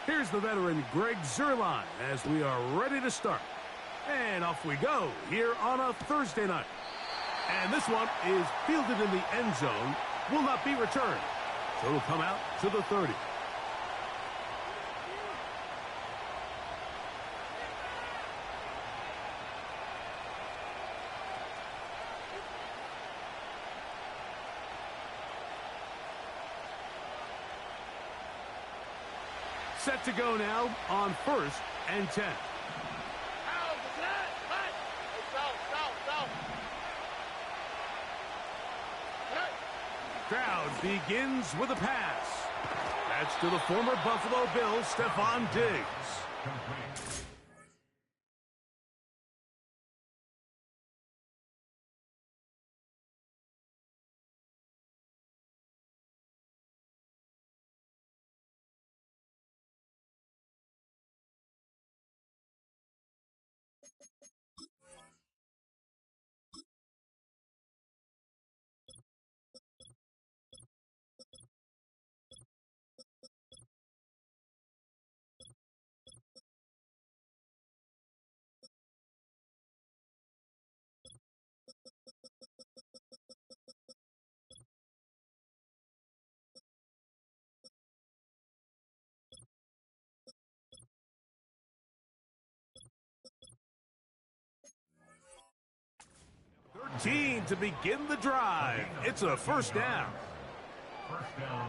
Here's the veteran Greg Zuerlein as we are ready to start. And off we go here on a Thursday night. And this one is fielded in the end zone, will not be returned. So it'll come out to the 30. Set to go now on 1st and 10. Crowd begins with a pass. That's to the former Buffalo Bill, Stephon Diggs. Team to begin the drive. It's a first down.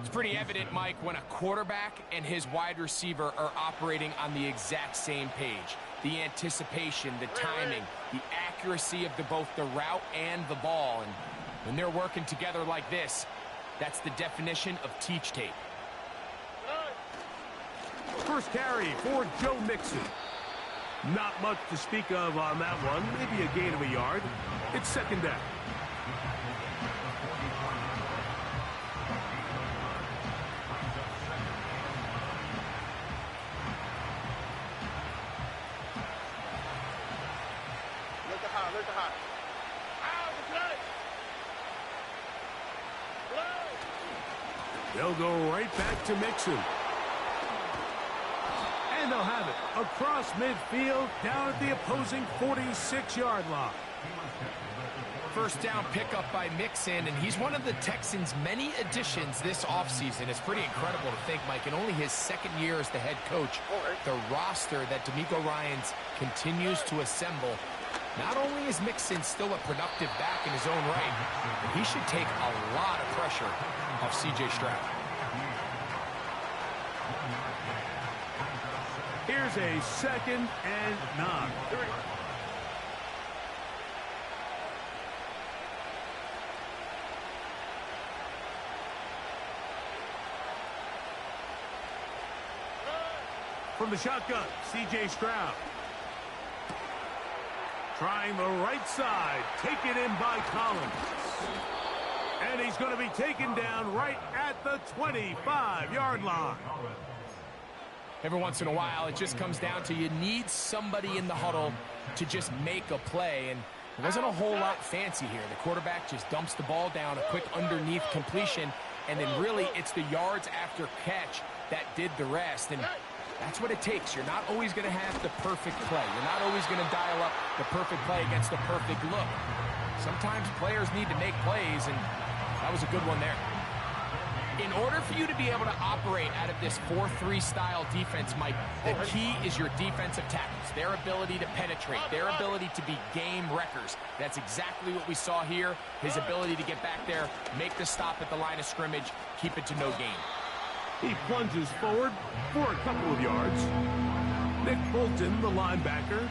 It's pretty evident, Mike, when a quarterback and his wide receiver are operating on the exact same page. The anticipation, the timing, the accuracy of both the route and the ball. And when they're working together like this, that's the definition of teach tape. First carry for Joe Mixon. Not much to speak of on that one. Maybe a gain of a yard. It's second down. They'll go right back to Mixon. And they'll have it across midfield down at the opposing 46-yard line. First down pickup by Mixon, and he's one of the Texans' many additions this offseason. It's pretty incredible to think, Mike, in only his second year as the head coach, the roster that DeMeco Ryans continues to assemble. Not only is Mixon still a productive back in his own right, but he should take a lot of pressure off C.J. Stroud. Here's a 2nd and 9. From the shotgun, C.J. Stroud. Trying the right side, taken in by Collins. And he's going to be taken down right at the 25-yard line. Every once in a while, it just comes down to you need somebody in the huddle to just make a play. And it wasn't a whole lot fancy here. The quarterback just dumps the ball down, a quick underneath completion, and then really it's the yards after catch that did the rest. And that's what it takes. You're not always going to have the perfect play. You're not always going to dial up the perfect play against the perfect look. Sometimes players need to make plays, and that was a good one there. In order for you to be able to operate out of this 4-3 style defense, Mike, the key is your defensive tackles, their ability to penetrate, their ability to be game wreckers. That's exactly what we saw here, his ability to get back there, make the stop at the line of scrimmage, keep it to no gain. He plunges forward for a couple of yards. Nick Bolton, the linebacker,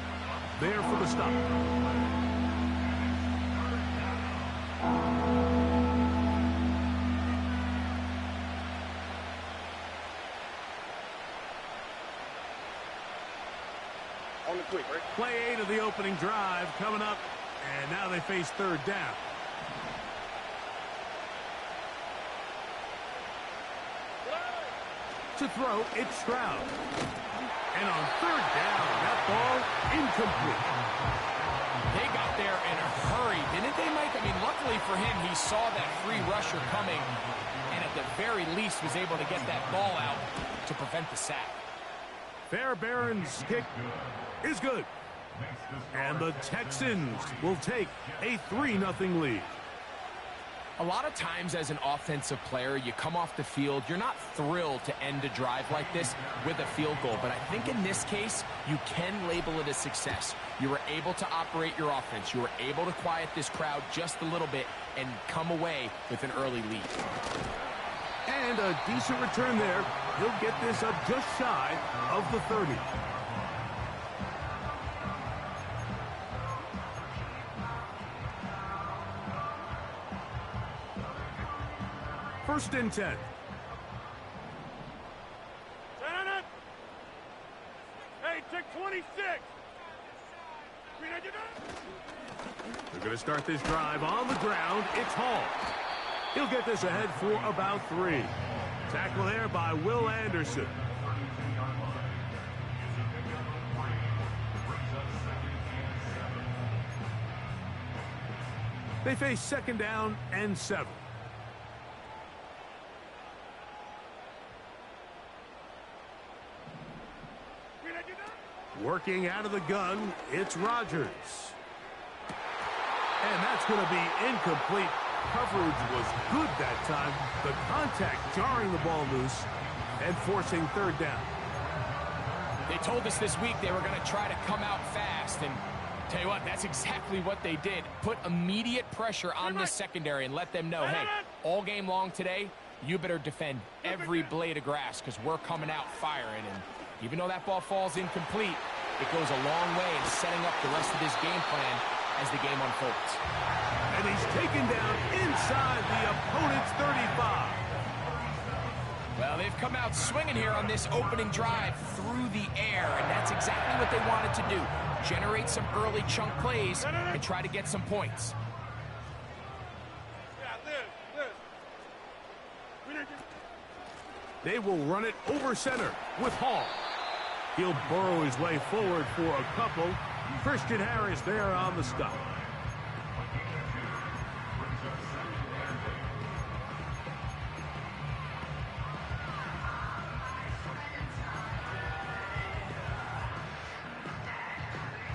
there for the stop. On the quick, right? Play 8 of the opening drive coming up, and now they face third down. To throw, it's Stroud. And on third down, that ball incomplete. They got there in a hurry, didn't they, Mike? I mean, luckily for him, he saw that free rusher coming and at the very least was able to get that ball out to prevent the sack. Fairbairn's kick is good. And the Texans will take a 3-0 lead. A lot of times as an offensive player, you come off the field, you're not thrilled to end a drive like this with a field goal. But I think in this case, you can label it a success. You were able to operate your offense. You were able to quiet this crowd just a little bit and come away with an early lead. And a decent return there. He'll get this up just shy of the 30. First and 10. Hey, check 26. They're going to start this drive on the ground. It's Hall. He'll get this ahead for about 3. Tackle there by Will Anderson. They face second down and 7. Working out of the gun, it's Rodgers. And that's going to be incomplete. Coverage was good that time. The contact jarring the ball loose and forcing third down. They told us this week they were going to try to come out fast. And tell you what, that's exactly what they did. Put immediate pressure on the secondary and let them know, hey, all game long today, you better defend every blade of grass because we're coming out firing. And even though that ball falls incomplete, it goes a long way in setting up the rest of this game plan as the game unfolds. And he's taken down inside the opponent's 35. Well, they've come out swinging here on this opening drive through the air, and that's exactly what they wanted to do. Generate some early chunk plays and try to get some points. They will run it over center with Hall. He'll burrow his way forward for a couple. Christian Harris there on the stop.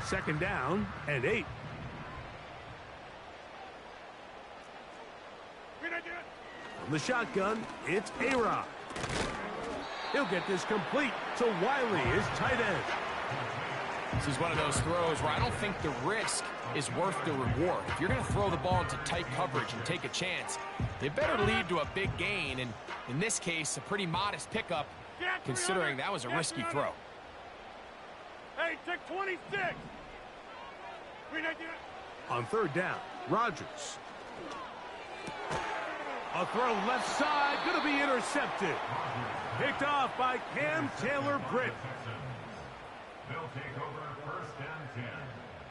Second down and 8. From the shotgun, it's A-Rod. He'll get this complete to Wiley, his tight end. This is one of those throws where I don't think the risk is worth the reward. If you're going to throw the ball into tight coverage and take a chance, they better lead to a big gain. And in this case, a pretty modest pickup, considering that was a risky throw. Hey, check 26. On third down, Rodgers. A throw left side, going to be intercepted. Picked off by Cam Taylor-Britt. They'll take over first and 10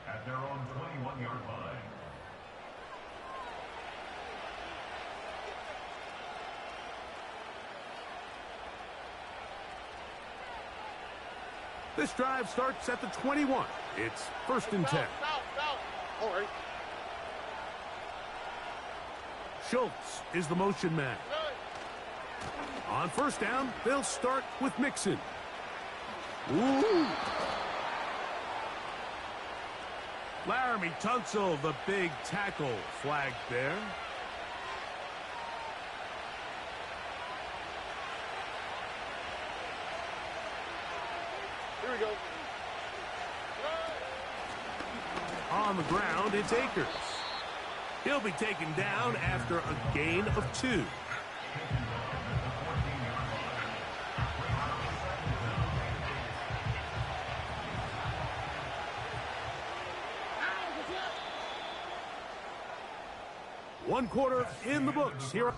at their own 21-yard line. This drive starts at the 21. It's first and 10. All right. Schultz is the motion man. On first down, they'll start with Mixon. Ooh. Laramie Tunsil, the big tackle, flagged there. Here we go. On the ground, it's Akers. He'll be taken down after a gain of 2. One quarter in the books here.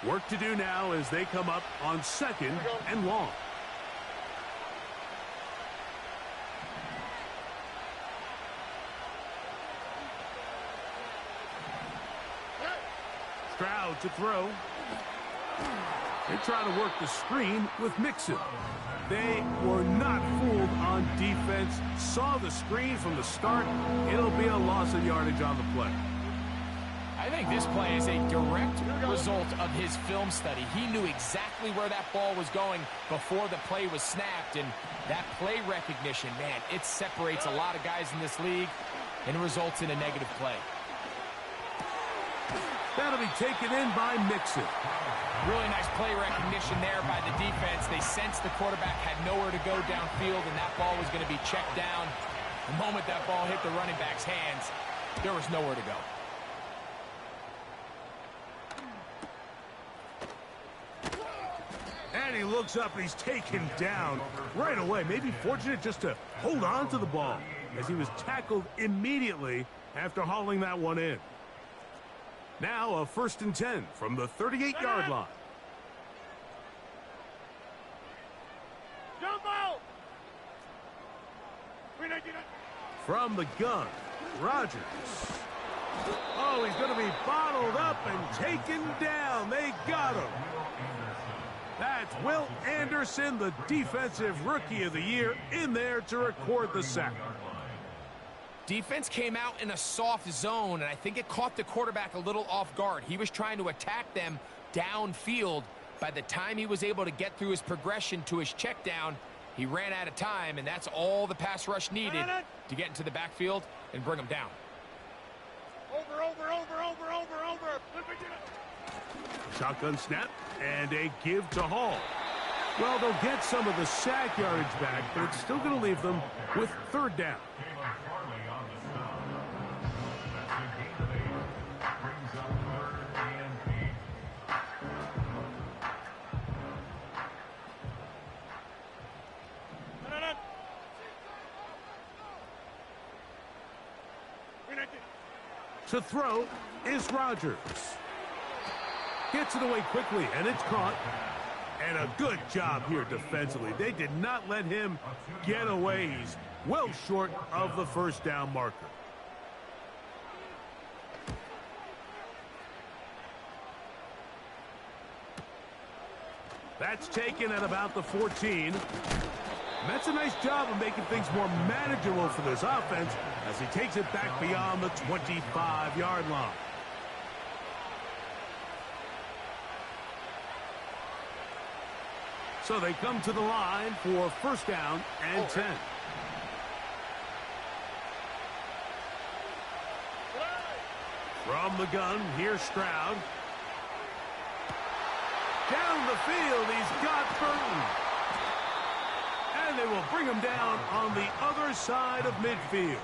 Work to do now as they come up on second and long. Now to throw. They try to work the screen with Mixon. They were not fooled on defense. Saw the screen from the start. It'll be a loss of yardage on the play. I think this play is a direct result of his film study. He knew exactly where that ball was going before the play was snapped, and that play recognition, man, it separates a lot of guys in this league and results in a negative play. That'll be taken in by Mixon. Really nice play recognition there by the defense. They sensed the quarterback had nowhere to go downfield, and that ball was going to be checked down. The moment that ball hit the running back's hands, there was nowhere to go. And he looks up and he's taken down right away. Maybe fortunate just to hold on to the ball as he was tackled immediately after hauling that one in. Now a 1st and 10 from the 38-yard line. Jump out! From the gun, Rodgers. Oh, he's going to be bottled up and taken down. They got him. That's Will Anderson, the defensive rookie of the year, in there to record the sack. Defense came out in a soft zone, and I think it caught the quarterback a little off guard. He was trying to attack them downfield. By the time he was able to get through his progression to his check down, he ran out of time, and that's all the pass rush needed to get into the backfield and bring him down. Over. Shotgun snap and a give to Hall. Well, they'll get some of the sack yardage back, but it's still going to leave them with 3rd down. To throw is Rodgers. Gets it away quickly, and it's caught. And a good job here defensively. They did not let him get away. He's well short of the 1st down marker. That's taken at about the 14. That's a nice job of making things more manageable for this offense as he takes it back beyond the 25-yard line. So they come to the line for 1st down and 10. From the gun, here's Stroud. Down the field, he's got Burton. And they will bring him down on the other side of midfield.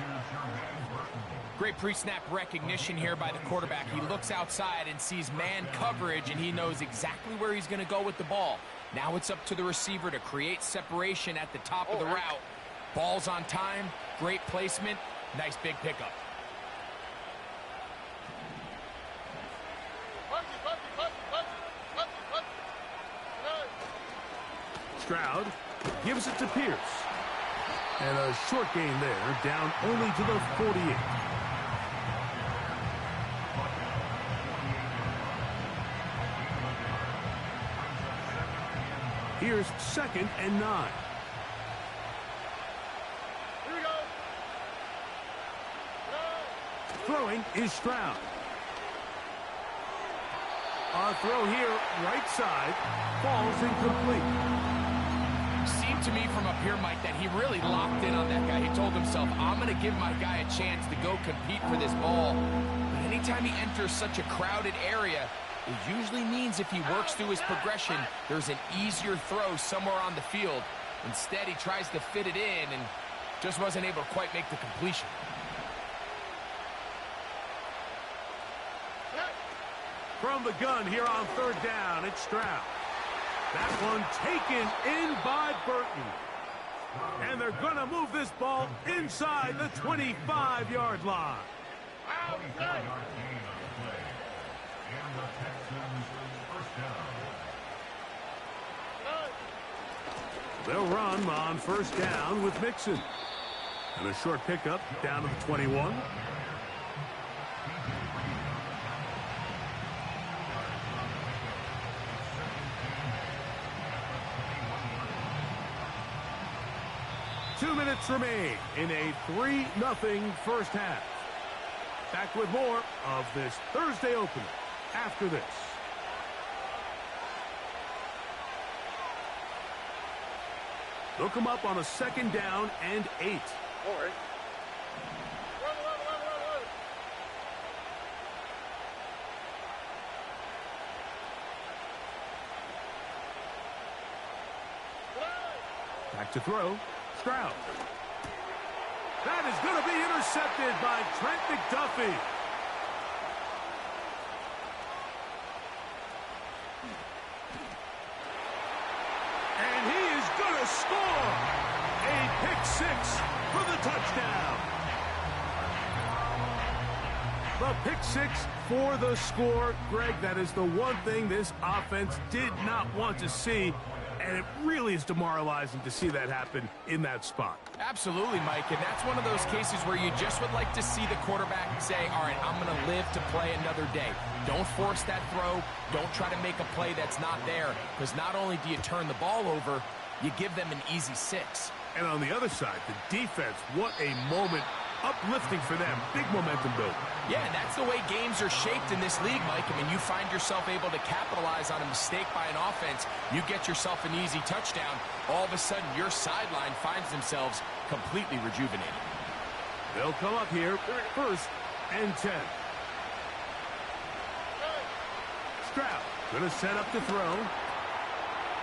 Great pre-snap recognition here by the quarterback. He looks outside and sees man coverage, and he knows exactly where he's going to go with the ball. Now it's up to the receiver to create separation at the top of the route. Ball's on time, great placement, nice big pickup. Stroud gives it to Pierce. And a short gain there, down only to the 48. Here's 2nd and 9. Here we go. Throwing is Stroud. A throw here, right side, falls incomplete. Seemed to me from up here, Mike, that he really locked in on that guy. He told himself, I'm going to give my guy a chance to go compete for this ball. But anytime he enters such a crowded area, it usually means if he works through his progression, there's an easier throw somewhere on the field. Instead, he tries to fit it in and just wasn't able to quite make the completion. From the gun here on 3rd down, it's Stroud. That one taken in by Burton. And they're going to move this ball inside the 25-yard line. They'll run on 1st down with Mixon. And a short pickup down to the 21. 2 minutes remain in a 3-0 first half. Back with more of this Thursday opener after this. They'll come up on a 2nd down and 8. All right. Back to throw. Stroud. That is going to be intercepted by Trent McDuffie. And he is going to score. A pick 6 for the touchdown. The pick 6 for the score. Greg, that is the one thing this offense did not want to see. And it really is demoralizing to see that happen in that spot. Absolutely, Mike, and that's one of those cases where you just would like to see the quarterback say, all right, I'm going to live to play another day. Don't force that throw. Don't try to make a play that's not there, because not only do you turn the ball over, you give them an easy 6. And on the other side, the defense, what a moment. Uplifting for them. Big momentum build. Yeah, and that's the way games are shaped in this league, Mike. I mean, you find yourself able to capitalize on a mistake by an offense. You get yourself an easy touchdown. All of a sudden, your sideline finds themselves completely rejuvenated. They'll come up here, 1st and 10. Stroud going to set up the throw.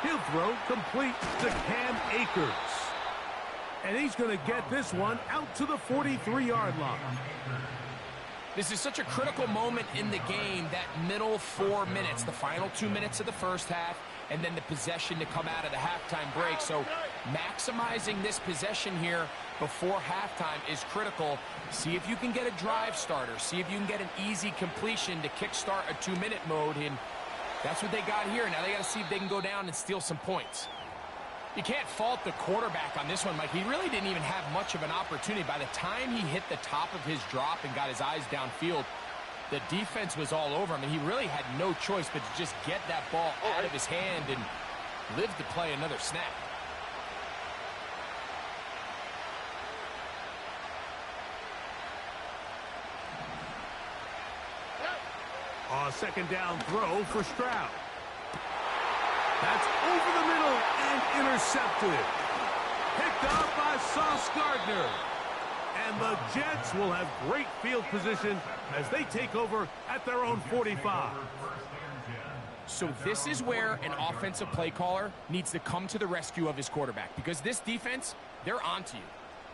He'll throw complete to Cam Akers. And he's going to get this one out to the 43-yard line. This is such a critical moment in the game, that middle 4 minutes, the final 2 minutes of the first half, and then the possession to come out of the halftime break. So maximizing this possession here before halftime is critical. See if you can get a drive starter. See if you can get an easy completion to kickstart a 2-minute mode. And that's what they got here. Now they got to see if they can go down and steal some points. You can't fault the quarterback on this one, Mike. He really didn't even have much of an opportunity. By the time he hit the top of his drop and got his eyes downfield, the defense was all over him, and he really had no choice but to just get that ball out of his hand and live to play another snap. A 2nd down throw for Stroud. That's over the middle and intercepted. Picked up by Sauce Gardner. And the Jets will have great field position as they take over at their own 45. So this is where an offensive play caller needs to come to the rescue of his quarterback, because this defense, they're onto you.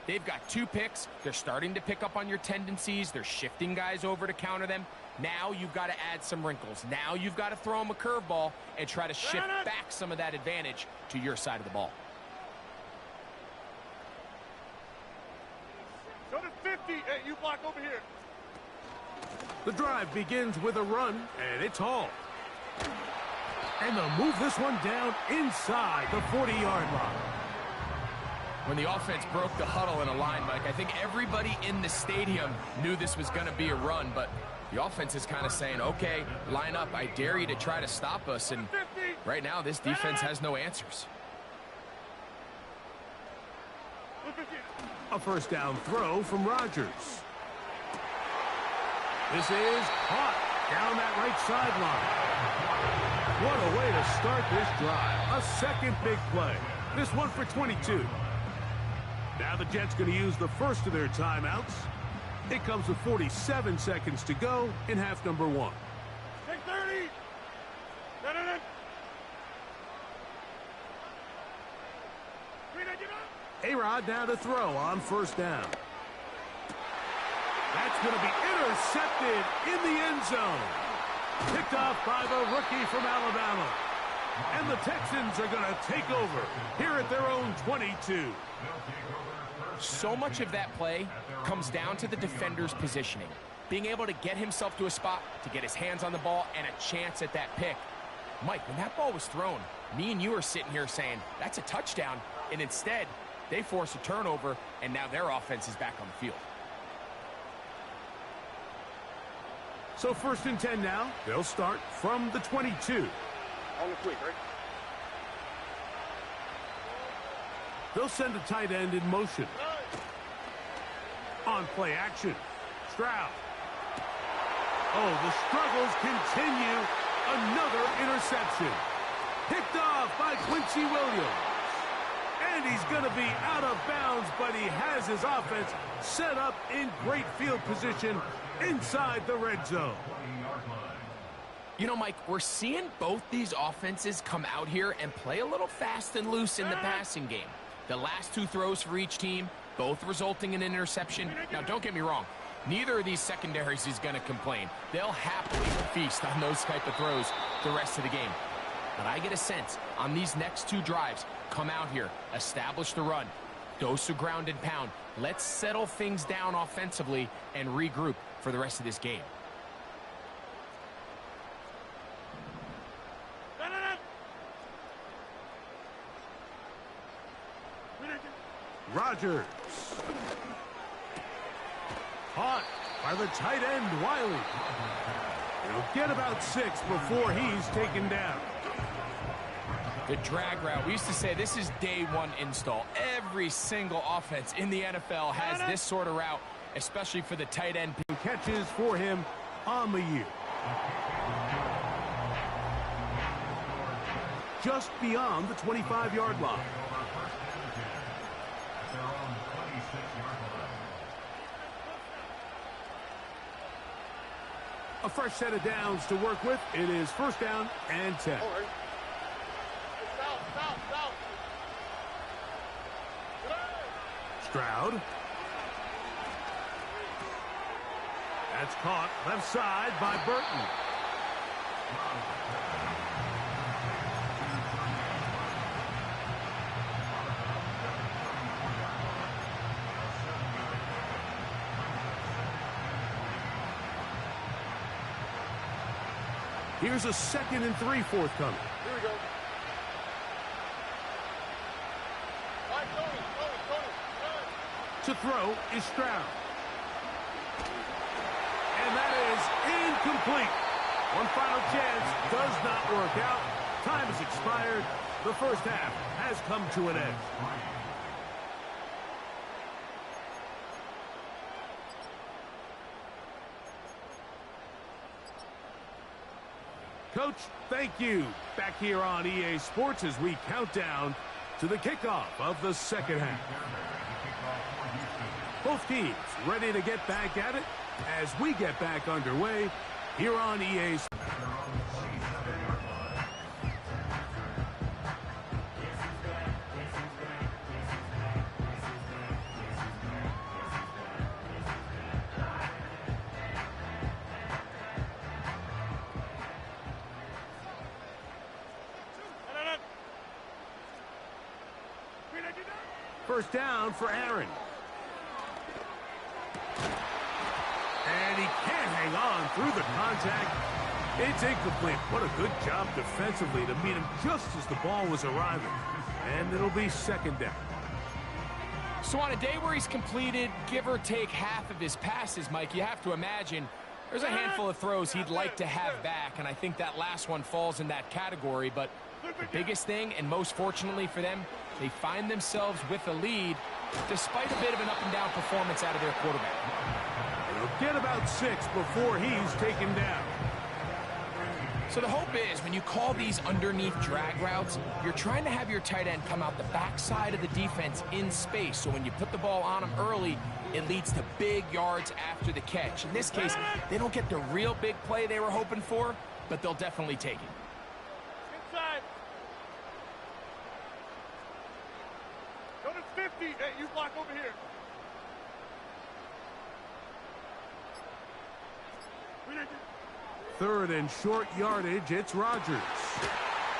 They've got 2 picks. They're starting to pick up on your tendencies. They're shifting guys over to counter them. Now you've got to add some wrinkles. Now you've got to throw them a curveball and try to shift back some of that advantage to your side of the ball. Go to 50. Hey, you block over here. The drive begins with a run, and it's Hall. And they'll move this one down inside the 40-yard line. When the offense broke the huddle in a line, Mike, I think everybody in the stadium knew this was going to be a run, but the offense is kind of saying, okay, line up. I dare you to try to stop us. And right now, this defense has no answers. A 1st down throw from Rodgers. This is caught down that right sideline. What a way to start this drive. A 2nd big play. This one for 22. Now the Jets going to use the first of their timeouts. It comes with 47 seconds to go in half number 1. Take 30. A-Rod now to throw on 1st down. That's going to be intercepted in the end zone. Picked off by the rookie from Alabama. And the Texans are going to take over here at their own 22. So much of that play comes down to the defender's positioning. Being able to get himself to a spot, to get his hands on the ball, and a chance at that pick. Mike, when that ball was thrown, me and you are sitting here saying, that's a touchdown. And instead, they force a turnover, and now their offense is back on the field. So 1st and 10 now. They'll start from the 22. On the quick, right? They'll send a tight end in motion. On play action, Stroud. Oh, the struggles continue. Another interception. Picked off by Quincy Williams. And he's going to be out of bounds, but he has his offense set up in great field position inside the red zone. You know, Mike, we're seeing both these offenses come out here and play a little fast and loose in the passing game. The last two throws for each team, both resulting in an interception. Now, don't get me wrong. Neither of these secondaries is going to complain. They'll happily feast on those type of throws the rest of the game. But I get a sense on these next two drives, come out here, establish the run, dose of ground and pound. Let's settle things down offensively and regroup for the rest of this game. Rodgers. Caught by the tight end, Wiley. He'll get about 6 before he's taken down. The drag route. We used to say this is day one install. Every single offense in the NFL has this sort of route, especially for the tight end. Catches for him on the year. Just beyond the 25-yard line. A fresh set of downs to work with. It is first down and 10. Stroud. That's caught left side by Burton. Here's a 2nd and 3 forthcoming. Here we go. To throw is Stroud. And that is incomplete. One final chance does not work out. Time has expired. The first half has come to an end. Coach, thank you. Back here on EA Sports as we count down to the kickoff of the second half. Both teams ready to get back at it as we get back underway here on EA Sports. First down for Aaron. And he can't hang on through the contact. It's incomplete. What a good job defensively to meet him just as the ball was arriving. And it'll be second down. So on a day where he's completed, give or take half of his passes, Mike, you have to imagine there's a handful of throws he'd like to have back, and I think that last one falls in that category. But the biggest thing, and most fortunately for them, they find themselves with a lead despite a bit of an up-and-down performance out of their quarterback. He'll get about 6 before he's taken down. So the hope is when you call these underneath drag routes, you're trying to have your tight end come out the backside of the defense in space. So when you put the ball on him early, it leads to big yards after the catch. In this case, they don't get the real big play they were hoping for, but they'll definitely take it. Inside. Go to 50. Hey, you block over here. Third and short yardage, it's Rodgers.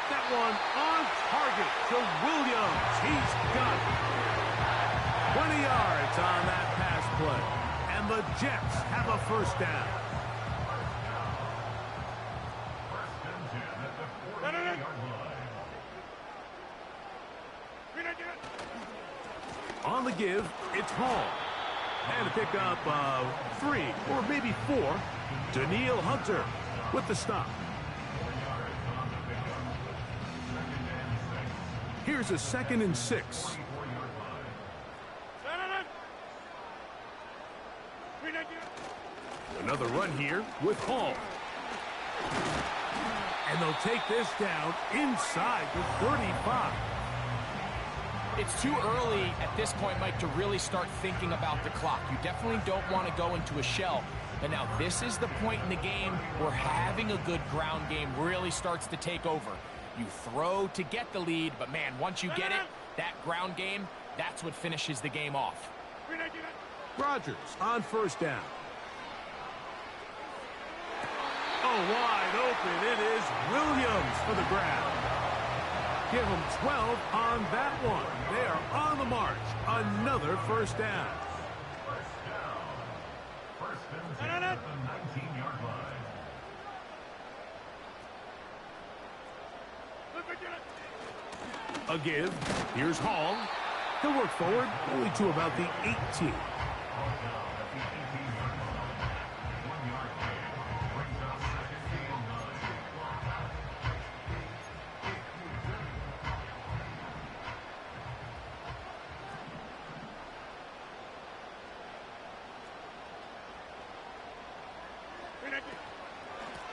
That one on target to Williams. He's got it. 20 yards on that pass play. And the Jets have a first down. On the give, it's Hall. And a pickup of 3 or maybe 4. Daniil Hunter with the stop. Here's a 2nd and 6. run here with Hall. And they'll take this down inside the 35. It's too early at this point, Mike, to really start thinking about the clock. You definitely don't want to go into a shell. But now this is the point in the game where having a good ground game really starts to take over. You throw to get the lead, but man, once you get it, that ground game, that's what finishes the game off. Rodgers on first down. Oh, wide open. It is Williams for the grab. Give them 12 on that one. They are on the march. Another first down. First and 10 at the 19-yard line. A give. Here's Hall. He'll work forward only to about the 18.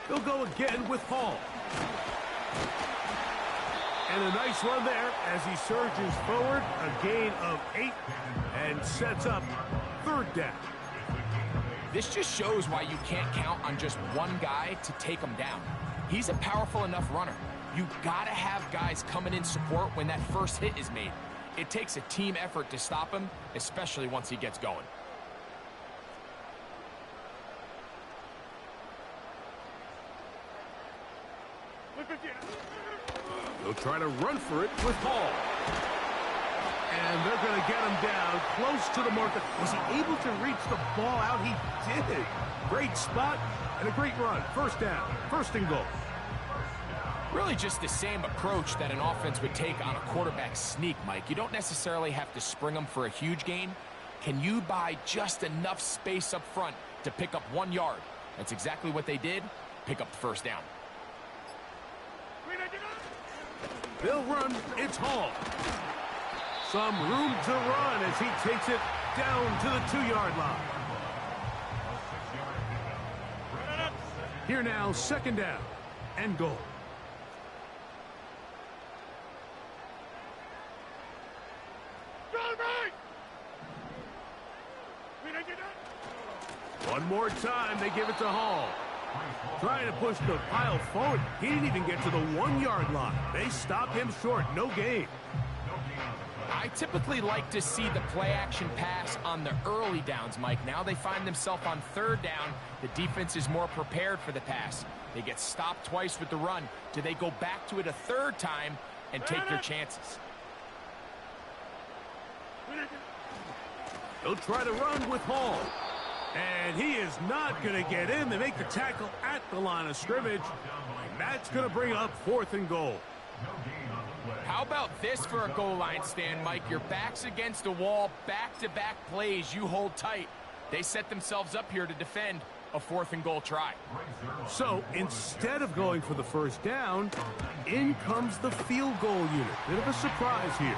They'll go again with Hall. And a nice run there as he surges forward. A gain of 8 and sets up third down. This just shows why you can't count on just one guy to take him down. He's a powerful enough runner. You gotta have guys coming in support when that first hit is made. It takes a team effort to stop him, especially once he gets going. They'll try to run for it with Hall. And they're going to get him down close to the marker. Was he able to reach the ball out? He did. Great spot and a great run. First down. First and goal. Really just the same approach that an offense would take on a quarterback sneak, Mike. You don't necessarily have to spring them for a huge gain. Can you buy just enough space up front to pick up 1 yard? That's exactly what they did. Pick up the first down. They'll run. It's Hall. Some room to run as he takes it down to the 2-yard line. Here now, second down and goal. One more time, they give it to Hall. Trying to push the pile forward. He didn't even get to the 1-yard line. They stop him short. No gain. I typically like to see the play-action pass on the early downs, Mike. Now they find themselves on third down. The defense is more prepared for the pass. They get stopped twice with the run. Do they go back to it a third time and take their chances? They'll try to run with Hall. And he is not going to get in. They make the tackle at the line of scrimmage. And that's going to bring up fourth and goal. How about this for a goal line stand, Mike? Your back's against a wall, back-to-back plays. You hold tight. They set themselves up here to defend a fourth and goal try. So instead of going for the first down, in comes the field goal unit. Bit of a surprise here.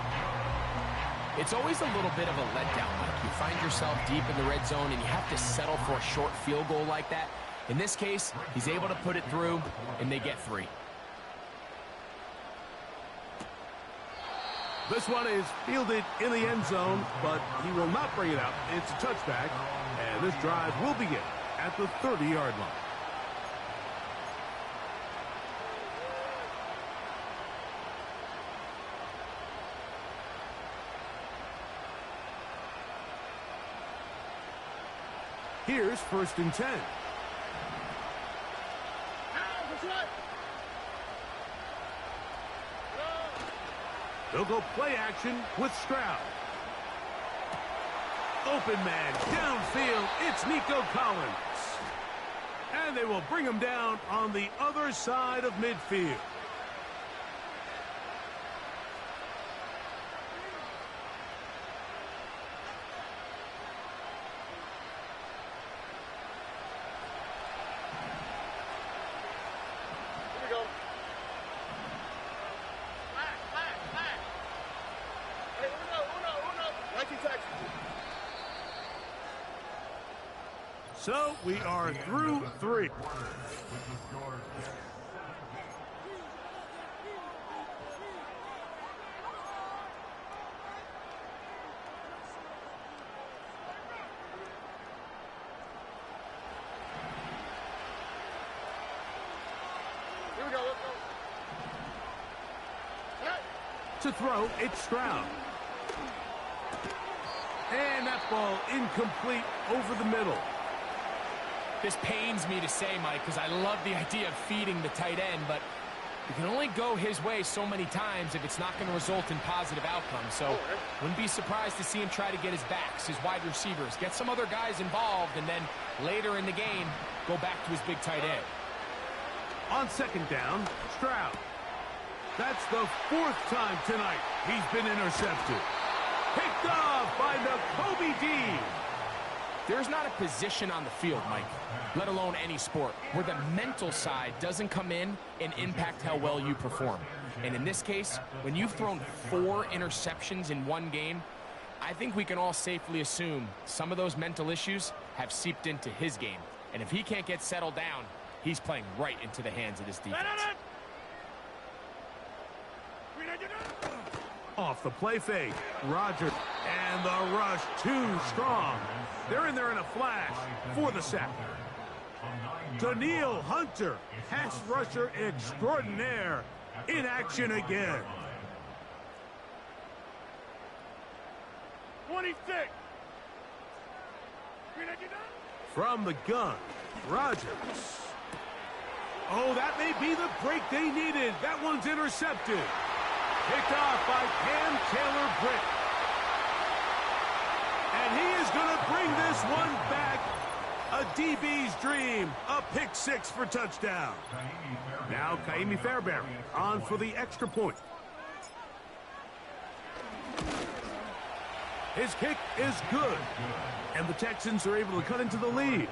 It's always a little bit of a letdown, Mike. You find yourself deep in the red zone and you have to settle for a short field goal like that. In this case, he's able to put it through, and they get 3. This one is fielded in the end zone, but he will not bring it out. It's a touchback, and this drive will begin at the 30-yard line. Here's first and 10. They'll go play action with Stroud. Open man downfield. It's Nico Collins. And they will bring him down on the other side of midfield. So we are through 3. Here we go. Let's go. To throw, it's Stroud. And that ball incomplete over the middle. This pains me to say, Mike, because I love the idea of feeding the tight end, but you can only go his way so many times if it's not going to result in positive outcomes. So wouldn't be surprised to see him try to get his backs, his wide receivers, get some other guys involved, and then later in the game, go back to his big tight end. On second down, Stroud. That's the 4th time tonight he's been intercepted. Picked off by Nakobe Dean. There's not a position on the field, Mike, let alone any sport, where the mental side doesn't come in and impact how well you perform. And in this case, when you've thrown 4 interceptions in one game, I think we can all safely assume some of those mental issues have seeped into his game. And if he can't get settled down, he's playing right into the hands of this defense. Off the play fake, Rodgers, and the rush too strong. They're in there in a flash for the sack. Daniil Hunter, pass rusher extraordinaire, in action again. 26. From the gun, Rodgers. Oh, that may be the break they needed. That one's intercepted. Picked off by Cam Taylor-Britt. And he is going to bring this one back. A DB's dream. A pick 6 for touchdown. Now Kaimi Fairbairn on for the extra point. His kick is good. And the Texans are able to cut into the lead.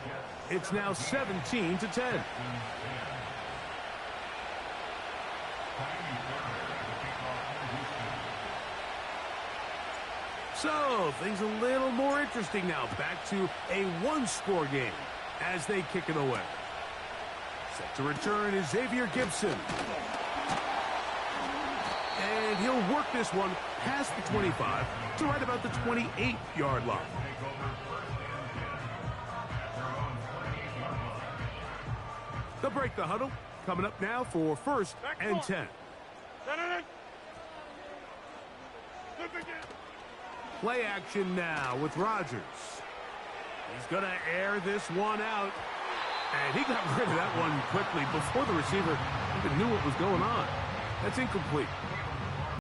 It's now 17-10. So, things a little more interesting now. Back to a one-score game as they kick it away. Set to return is Xavier Gibson. And he'll work this one past the 25 to right about the 28-yard line. They'll break the huddle. Coming up now for 1st and 10. Play action now with Rodgers. He's going to air this one out. And he got rid of that one quickly before the receiver even knew what was going on. That's incomplete.